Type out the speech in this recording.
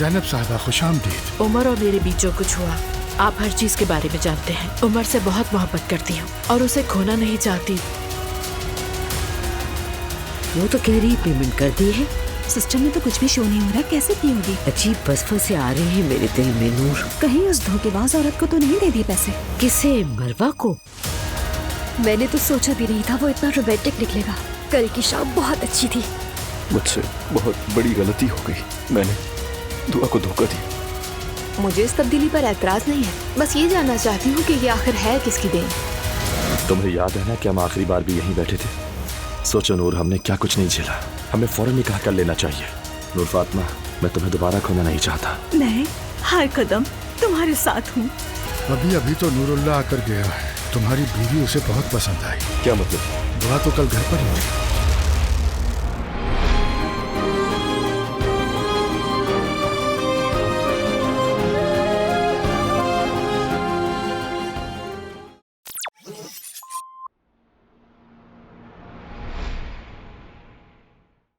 ज़ैनब साहिबा, खुशामदीद। उमर और मेरे बीच जो कुछ हुआ, आप हर चीज के बारे में जानते हैं। उमर से बहुत मोहब्बत करती हूँ और उसे खोना नहीं चाहती। वो तो कह रही पेमेंट कर दी है। सिस्टम में तो कुछ भी शो नहीं हो रहा, कैसे की होगी? अजीब वसवसे आ रहे हैं मेरे दिल में नूर। कहीं उस धोखेबाज औरत को तो नहीं दे दिए पैसे? किसे? मरवा को? मैंने तो सोचा भी नहीं था वो इतना रोमांटिक निकलेगा। कल की शाम बहुत अच्छी थी। मुझसे बहुत बड़ी गलती हो गई, मैंने दुआ को धोखा दिया। मुझे इस तब्दीली पर एतराज नहीं है, बस ये जानना चाहती हूँ कि ये आखिर है किसकी देन। तुम्हें याद है ना कि हम आखिरी बार भी यहीं बैठे थे? सोचो नूर, हमने क्या कुछ नहीं झेला। हमें फौरन निकाह कर लेना चाहिए। नूर फातिमा, मैं तुम्हें दोबारा खोना नहीं चाहता। मैं हर कदम तुम्हारे साथ हूँ। अभी अभी तो नूरुल्लाह आकर गया है। तुम्हारी बीवी उसे बहुत पसंद आई। क्या मतलब? दुआ तो कल घर पर ही हुई।